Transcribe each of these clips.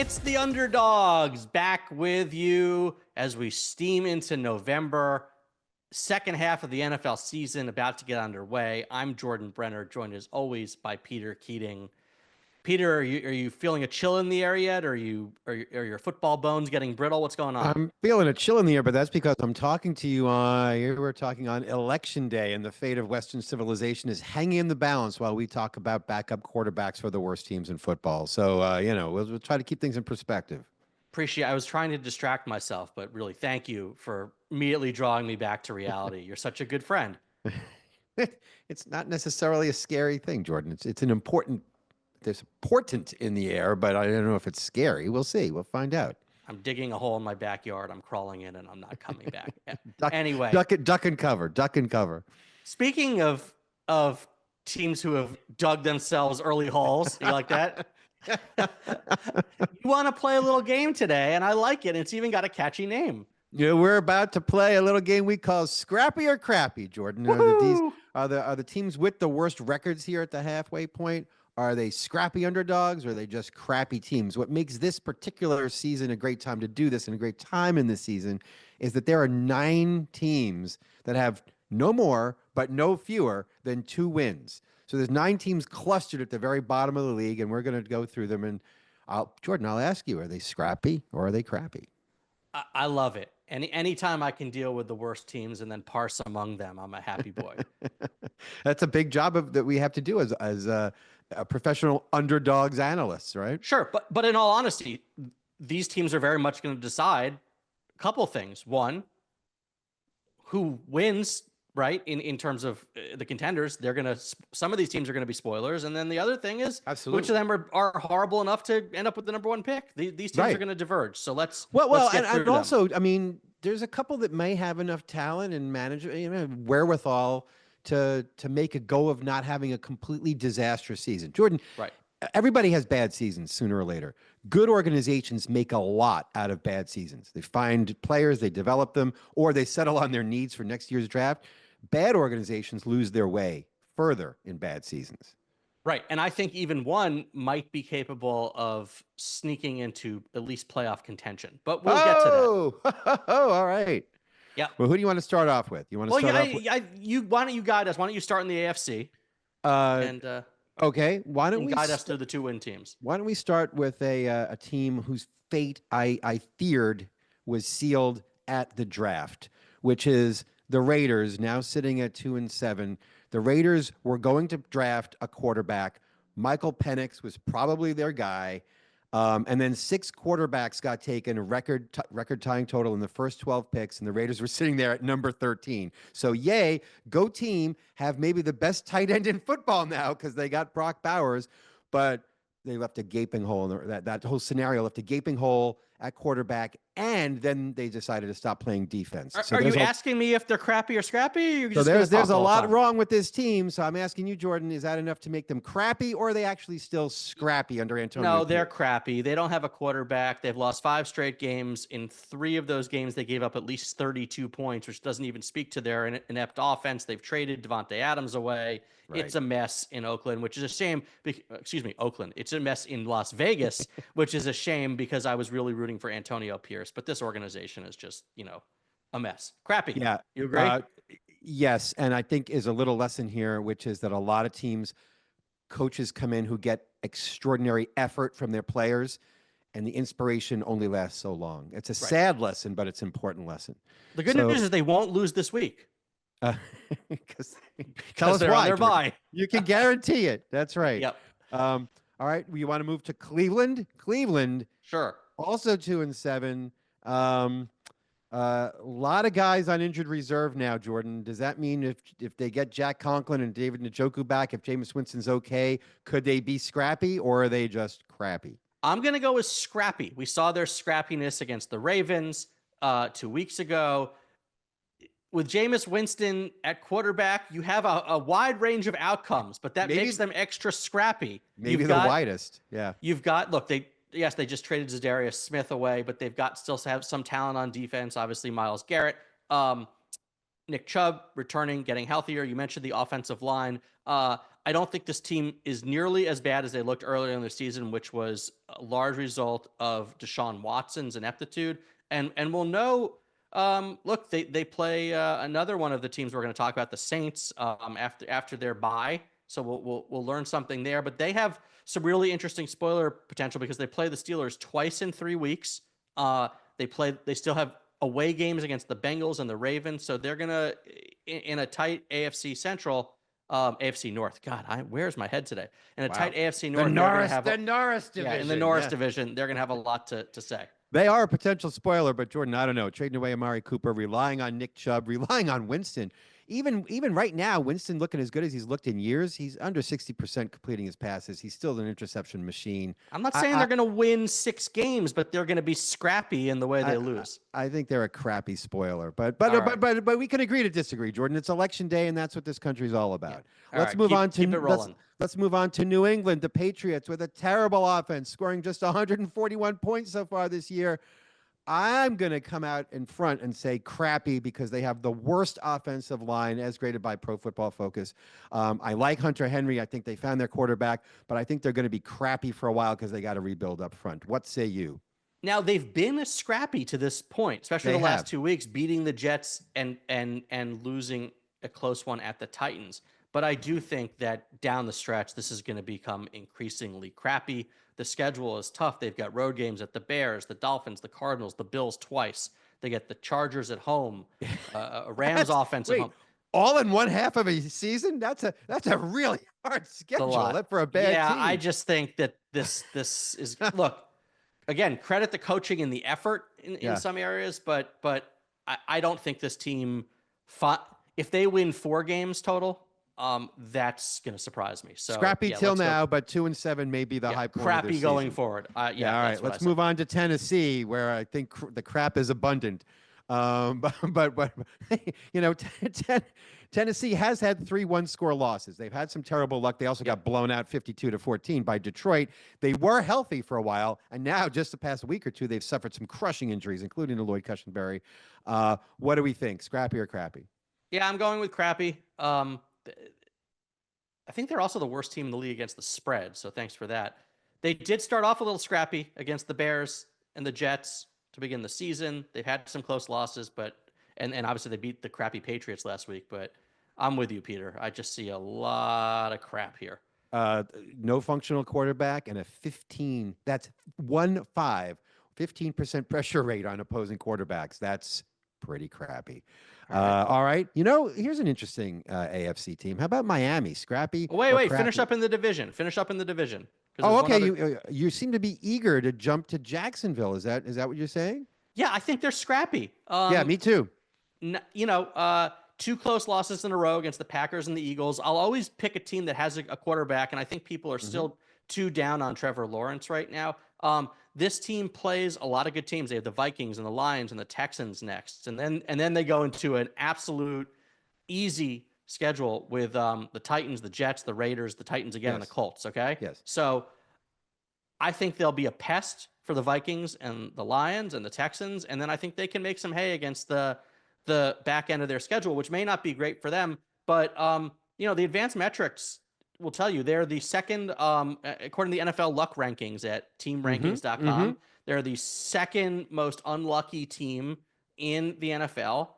It's the Underdogs back with you as we steam into November. Second half of the NFL season about to get underway. I'm Jordan Brenner, joined as always by Peter Keating. Peter, are you feeling a chill in the air yet? Are your football bones getting brittle? What's going on? I'm feeling a chill in the air, but that's because I'm talking to you on, we're talking on Election Day, and the fate of Western civilization is hanging in the balance while we talk about backup quarterbacks for the worst teams in football. So, we'll try to keep things in perspective. Appreciate. I was trying to distract myself, but really, thank you for immediately drawing me back to reality. You're such a good friend. It's not necessarily a scary thing, Jordan. It's an important, there's important in the air, but I don't know if it's scary. We'll see. We'll find out. I'm digging a hole in my backyard. I'm crawling in, and I'm not coming back. Duck, Anyway, duck and cover, duck and cover. speaking of teams who have dug themselves early holes, you like that? You want to play a little game today, and I like it. It's even got a catchy name. Yeah, we're about to play a little game we call Scrappy or Crappy, Jordan. Are the teams with the worst records here at the halfway point? Are they scrappy underdogs or are they just crappy teams? What makes this particular season a great time to do this and a great time in this season is that there are 9 teams that have no more but no fewer than 2 wins. So there's 9 teams clustered at the very bottom of the league, and we're going to go through them. And Jordan, I'll ask you, are they scrappy or are they crappy? I love it. Anytime I can deal with the worst teams and then parse among them, I'm a happy boy. That's a big job that we have to do as a professional underdogs analysts, right? Sure, but in all honesty, these teams are very much going to decide a couple things. One, who wins, right? In terms of the contenders, some of these teams are going to be spoilers, and then the other thing is, Absolutely, which of them are horrible enough to end up with the number 1 pick. These teams right. are going to diverge. So let's and get through also, them. I mean, there's a couple that may have enough talent and management, wherewithal to make a go of not having a completely disastrous season. Jordan, Right. Everybody has bad seasons sooner or later. Good organizations make a lot out of bad seasons. They find players, they develop them, or they settle on their needs for next year's draft. Bad organizations lose their way further in bad seasons. Right. And I think even one might be capable of sneaking into at least playoff contention, but we'll get to that. All right. Yeah. Well, who do you want to start off with? You want to start off with? Why don't you guide us? Why don't you start in the AFC and Okay. Why don't we guide us through the 2 win teams? Why don't we start with a team whose fate I feared was sealed at the draft, which is the Raiders, now sitting at 2-7. The Raiders were going to draft a quarterback. Michael Penix was probably their guy. And then 6 quarterbacks got taken, a record-tying total in the first 12 picks, and the Raiders were sitting there at number 13. So, yay, go team, have maybe the best tight end in football now because they got Brock Bowers, but they left a gaping hole. That whole scenario left a gaping hole at quarterback, and then they decided to stop playing defense. Are you asking me if they're crappy or scrappy? Or you're so just there's a lot wrong with this team. So I'm asking you, Jordan, is that enough to make them crappy, or are they actually still scrappy under Antonio? No, they're crappy. They don't have a quarterback. They've lost 5 straight games. In 3 of those games, they gave up at least 32 points, which doesn't even speak to their inept offense. They've traded Devontae Adams away. Right. It's a mess in Oakland, which is a shame. Excuse me, Oakland. It's a mess in Las Vegas, which is a shame because I was really rooting for Antonio Pierce. But this organization is just, a mess. Crappy. Yeah. You agree? Yes. And I think is a little lesson here, which is that a lot of teams, coaches come in who get extraordinary effort from their players, and the inspiration only lasts so long. It's a sad lesson, but it's an important lesson. The good news is they won't lose this week. Tell us why. Bye. You can guarantee it. That's right. Yep. All right. You want to move to Cleveland? Cleveland. Sure. Also 2-7. A lot of guys on injured reserve now, Jordan. Does that mean if they get Jack Conklin and David Njoku back, if Jameis Winston's okay, could they be scrappy, or are they just crappy? I'm going to go with scrappy. We saw their scrappiness against the Ravens 2 weeks ago. With Jameis Winston at quarterback, you have a wide range of outcomes, but that makes them extra scrappy. Maybe the widest. Yeah. You've got, look, they just traded Zadarius Smith away, but they've got still have some talent on defense. Obviously, Myles Garrett, Nick Chubb returning, getting healthier. You mentioned the offensive line. I I don't think this team is nearly as bad as they looked earlier in the season, which was a large result of Deshaun Watson's ineptitude. And we'll know. Look, they play another one of the teams we're going to talk about, the Saints, after their bye. So we'll learn something there. But they have some really interesting spoiler potential because they play the Steelers twice in 3 weeks. They still have away games against the Bengals and the Ravens. So they're gonna in a tight AFC Central. AFC North. God, where's my head today? In a tight AFC North, the Norris division. Yeah, in the Norris division, they're going to have a lot to say. They are a potential spoiler, but Jordan, I don't know. Trading away Amari Cooper, relying on Nick Chubb, relying on Winston. Even right now, Winston looking as good as he's looked in years. He's under 60% completing his passes. He's still an interception machine. I'm not saying they're going to win 6 games, but they're going to be scrappy in the way they lose. I think they're a crappy spoiler, but we can agree to disagree, Jordan. It's election day, and that's what this country's all about. Yeah. Let's move on to New England, the Patriots, with a terrible offense, scoring just 141 points so far this year. I'm going to come out in front and say crappy because they have the worst offensive line as graded by Pro Football Focus. I like Hunter Henry. I think they found their quarterback, but I think they're going to be crappy for a while because they got to rebuild up front. What say you? Now, they've been scrappy to this point, especially the last 2 weeks, beating the Jets and losing a close one at the Titans. But I do think that down the stretch, this is going to become increasingly crappy. The schedule is tough. They've got road games at the Bears, the Dolphins, the Cardinals, the Bills twice. They get the Chargers at home, Rams offense at home. All in one half of a season? That's a really hard schedule for a bad team. Yeah, I just think that this is look, again, credit the coaching and the effort in some areas, but I don't think this team if they win 4 games total, that's going to surprise me. So scrappy till now, but 2-7 may be the high point. Crappy going forward. All right. Let's move on to Tennessee, where I think the crap is abundant. But you know, Tennessee has had 3 one-score losses. They've had some terrible luck. They also got blown out 52-14 by Detroit. They were healthy for a while, and now just the past week or two, they've suffered some crushing injuries, including to Lloyd Cushenberry. What do we think? Scrappy or crappy? Yeah, I'm going with crappy. I think they're also the worst team in the league against the spread, so thanks for that. They did start off a little scrappy against the Bears and the Jets to begin the season. They've had some close losses, and obviously they beat the crappy Patriots last week, but I'm with you, Peter. I just see a lot of crap here. No functional quarterback and a 15% pressure rate on opposing quarterbacks. That's pretty crappy. All right. You know, here's an interesting AFC team. How about Miami? Scrappy? Wait. Finish up in the division. Oh, okay. You seem to be eager to jump to Jacksonville. Is that what you're saying? Yeah, I think they're scrappy. Yeah, me too. 2 close losses in a row against the Packers and the Eagles. I'll always pick a team that has a quarterback, and I think people are still too down on Trevor Lawrence right now. This team plays a lot of good teams. They have the Vikings and the Lions and the Texans next, and then they go into an absolute easy schedule with the Titans, the Jets, the Raiders, the Titans again, and the Colts. Okay. Yes. So I think they'll be a pest for the Vikings and the Lions and the Texans, and then I think they can make some hay against the back end of their schedule, which may not be great for them. But the advanced metrics will tell you they're the second, according to the NFL luck rankings at teamrankings.com. They're the second most unlucky team in the NFL.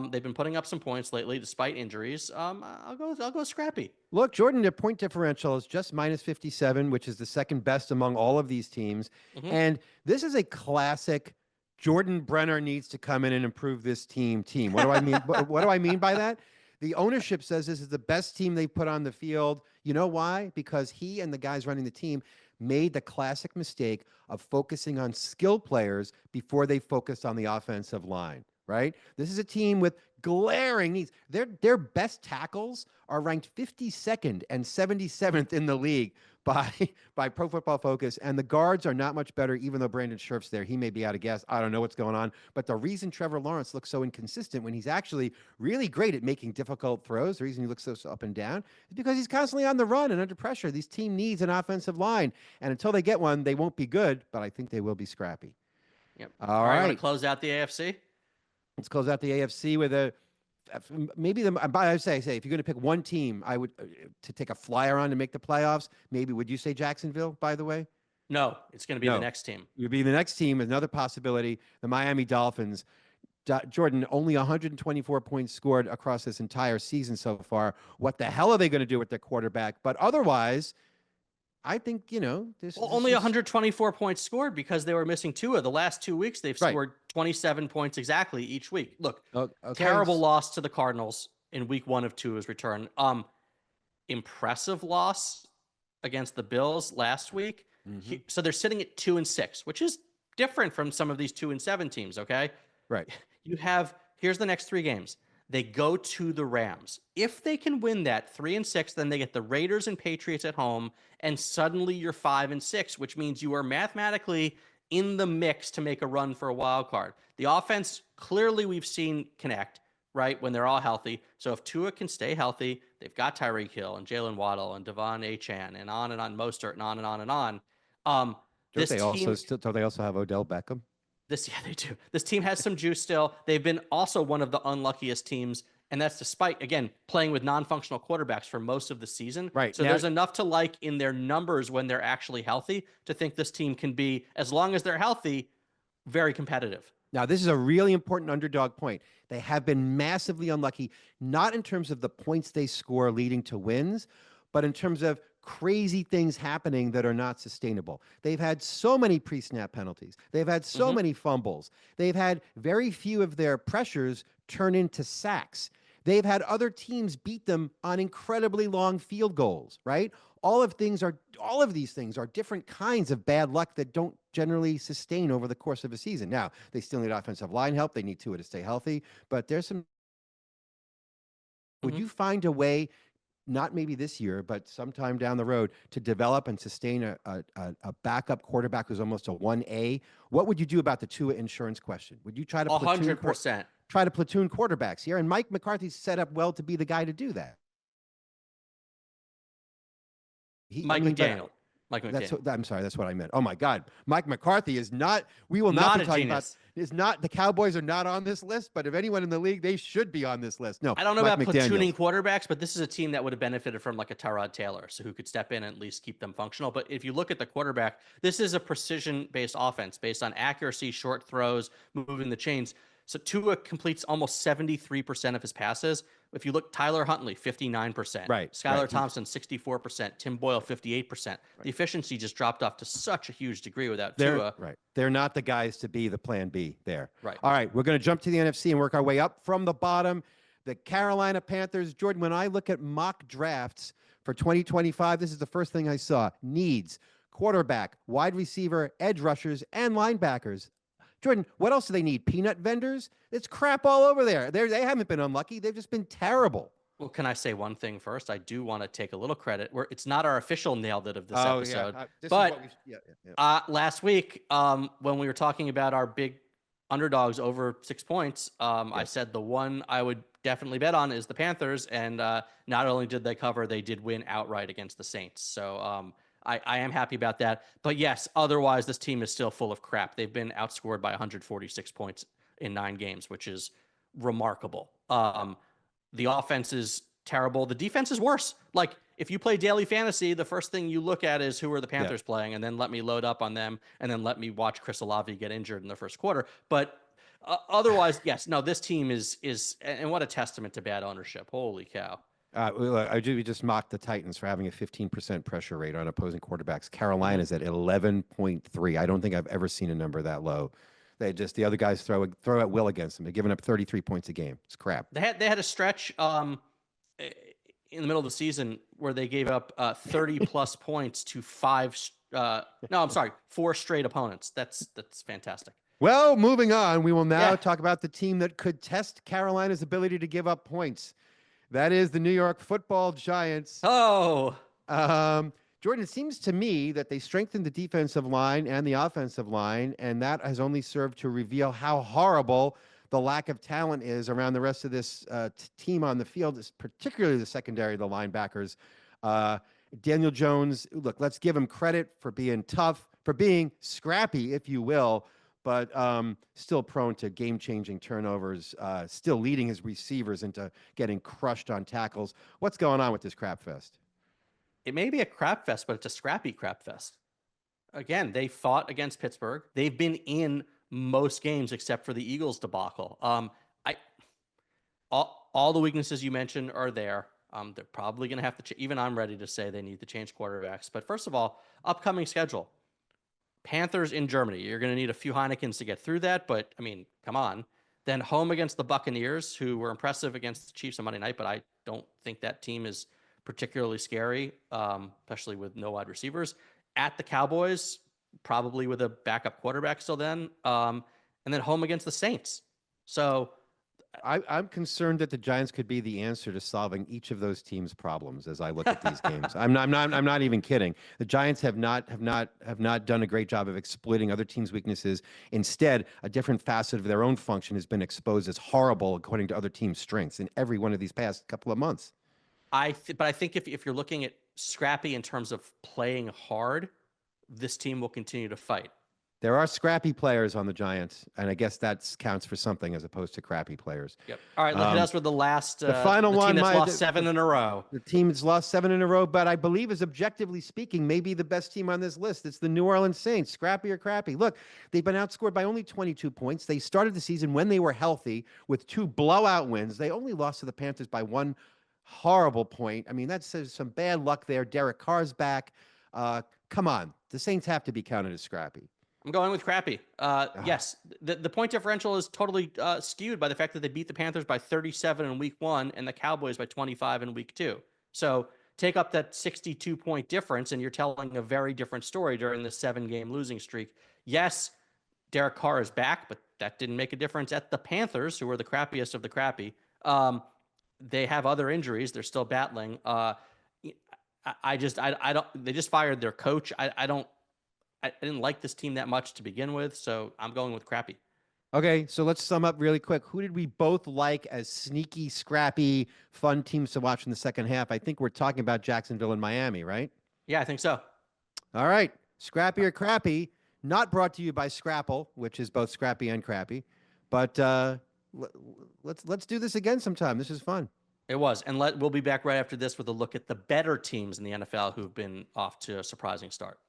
They've been putting up some points lately despite injuries. I'll go scrappy. Look, Jordan, their point differential is just -57, which is the second best among all of these teams. And this is a classic Jordan Brenner needs to come in and improve this team. What do I mean? What do I mean by that? The ownership says this is the best team they put on the field. You know why? Because he and the guys running the team made the classic mistake of focusing on skill players before they focused on the offensive line, right? This is a team with glaring needs. Their best tackles are ranked 52nd and 77th in the league by Pro Football Focus, and the guards are not much better, even though Brandon Scherf's there. He may be out of gas. I don't know what's going on. But the reason Trevor Lawrence looks so inconsistent when he's actually really great at making difficult throws, the reason he looks so up and down, is because he's constantly on the run and under pressure. This team needs an offensive line, and until they get one, they won't be good, but I think they will be scrappy. Yep. All right. Want to close out the AFC? Let's close out the AFC with a maybe I would say if you're going to pick one team, I would to take a flyer on to make the playoffs. Maybe would you say Jacksonville? By the way, No, it's going to be the no. next team. It would be the next team. Another possibility, the Miami Dolphins. Jordan, only 124 points scored across this entire season so far. What the hell are they going to do with their quarterback? But otherwise, I think, this Only is 124 points scored because they were missing Tua. The last 2 weeks, they've right. scored 27 points exactly each week. Look, Okay. terrible loss to the Cardinals in week 1 of Tua's return. Impressive loss against the Bills last week. Mm-hmm. So they're sitting at 2-6, which is different from some of these 2-7 teams. Okay. Right. Here's the next 3 games. They go to the Rams. If they can win that 3-6, then they get the Raiders and Patriots at home, and suddenly you're 5-6, which means you are mathematically in the mix to make a run for a wild card. The offense, clearly we've seen connect, right, when they're all healthy. So if Tua can stay healthy, they've got Tyreek Hill and Jalen Waddle and Devon Achane and on, Mostert and on and on and on. Don't they also have Odell Beckham? Yeah, they do. This team has some juice still. They've been also one of the unluckiest teams, and that's despite, again, playing with non-functional quarterbacks for most of the season. Right. So there's enough to like in their numbers when they're actually healthy to think this team can be, as long as they're healthy, very competitive. Now, this is a really important underdog point. They have been massively unlucky, not in terms of the points they score leading to wins, but in terms of crazy things happening that are not sustainable. They've had so many pre-snap penalties. They've had so many fumbles. They've had very few of their pressures turn into sacks. They've had other teams beat them on incredibly long field goals, right? All of these things are different kinds of bad luck that don't generally sustain over the course of a season. Now, they still need offensive line help. They need Tua to stay healthy, but there's some. Would you find a way, not maybe this year, but sometime down the road, to develop and sustain a backup quarterback who's almost a 1A? What would you do about the Tua insurance question? Would you try to 100%. Try to platoon quarterbacks here? And Mike McCarthy's set up well to be the guy to do that. Mike McDaniel. I'm sorry, that's what I meant. Oh my God, Mike McCarthy is not. We will not be talking about. Is not the Cowboys are not on this list, but if anyone in the league, they should be on this list. No, I don't know about platooning quarterbacks, but this is a team that would have benefited from like a Tyrod Taylor, so who could step in and at least keep them functional. But if you look at the quarterback, this is a precision-based offense based on accuracy, short throws, moving the chains. So Tua completes almost 73% of his passes. If you look, Tyler Huntley, 59%. Right. Skylar Thompson, 64%. Tim Boyle, 58%. Right. The efficiency just dropped off to such a huge degree without Tua. Tua. Right. They're not the guys to be the plan B there. Right. All right. We're going to jump to the NFC and work our way up from the bottom. The Carolina Panthers. Jordan, when I look at mock drafts for 2025, this is the first thing I saw. Needs, quarterback, wide receiver, edge rushers, and linebackers. Jordan, what else do they need? Peanut vendors? It's crap all over there. They haven't been unlucky. They've just been terrible. Well, can I say one thing first? I do want to take a little credit. It's not our official nailed it of this episode. Last week, when we were talking about our big underdogs over 6 points, I said the one I would definitely bet on is the Panthers. And not only did they cover, they did win outright against the Saints. So I am happy about that. But yes, otherwise, this team is still full of crap. They've been outscored by 146 points in 9 games, which is remarkable. The offense is terrible. The defense is worse. Like, if you play daily fantasy, the first thing you look at is who are the Panthers playing, and then let me load up on them, and then let me watch Chris Olave get injured in the first quarter. But otherwise, yes, no, this team is, and what a testament to bad ownership. Holy cow. We just mocked the Titans for having a 15% pressure rate on opposing quarterbacks. Carolina's at 11.3. I don't think I've ever seen a number that low. The other guys throw at will against them. They're giving up 33 points a game. It's crap. They had a stretch in the middle of the season where they gave up 30 plus points to 4 straight opponents. That's fantastic. Well, moving on, we will now talk about the team that could test Carolina's ability to give up points. That is the New York Football Giants. Oh. Jordan, it seems to me that they strengthened the defensive line and the offensive line, and that has only served to reveal how horrible the lack of talent is around the rest of this team on the field, particularly the secondary, the linebackers. Daniel Jones, look, let's give him credit for being tough, for being scrappy, if you will, but still prone to game-changing turnovers, still leading his receivers into getting crushed on tackles. What's going on with this crap fest? It may be a crap fest, but it's a scrappy crap fest. Again, they fought against Pittsburgh. They've been in most games except for the Eagles debacle. I all the weaknesses you mentioned are there. They're probably going to have to. Even I'm ready to say they need to change quarterbacks. But first of all, upcoming schedule: Panthers in Germany. You're going to need a few Heinekens to get through that. But I mean, come on. Then home against the Buccaneers, who were impressive against the Chiefs on Monday night, but I don't think that team is particularly scary, especially with no wide receivers. At the Cowboys, probably with a backup quarterback still then, and then home against the Saints. So I'm concerned that the Giants could be the answer to solving each of those teams' problems as I look at these games. I'm not even kidding. The Giants have not done a great job of exploiting other teams' weaknesses. Instead, a different facet of their own function has been exposed as horrible according to other teams' strengths in every one of these past couple of months. But I think if you're looking at scrappy in terms of playing hard, this team will continue to fight. There are scrappy players on the Giants, and I guess that counts for something as opposed to crappy players. Yep. All right, look at us for the last the final the team one. That's lost 7 in a row. The team that's lost 7 in a row, but I believe is objectively speaking maybe the best team on this list. It's the New Orleans Saints. Scrappy or crappy? Look, they've been outscored by only 22 points. They started the season when they were healthy with 2 blowout wins. They only lost to the Panthers by 1 horrible point. I mean, that says some bad luck there. Derek Carr's back. Come on, the Saints have to be counted as scrappy. I'm going with crappy. Yes, the point differential is totally skewed by the fact that they beat the Panthers by 37 in week 1 and the Cowboys by 25 in week 2. So take up that 62-point difference, and you're telling a very different story during the 7-game losing streak. Yes, Derek Carr is back, but that didn't make a difference at the Panthers, who are the crappiest of the crappy. They have other injuries. They're still battling. I don't. They just fired their coach. I didn't like this team that much to begin with, so I'm going with crappy. Okay, so let's sum up really quick. Who did we both like as sneaky, scrappy, fun teams to watch in the second half? I think we're talking about Jacksonville and Miami, right? Yeah, I think so. All right, scrappy or crappy, not brought to you by Scrapple, which is both scrappy and crappy, but let's do this again sometime. This is fun. It was, and we'll be back right after this with a look at the better teams in the NFL who've been off to a surprising start.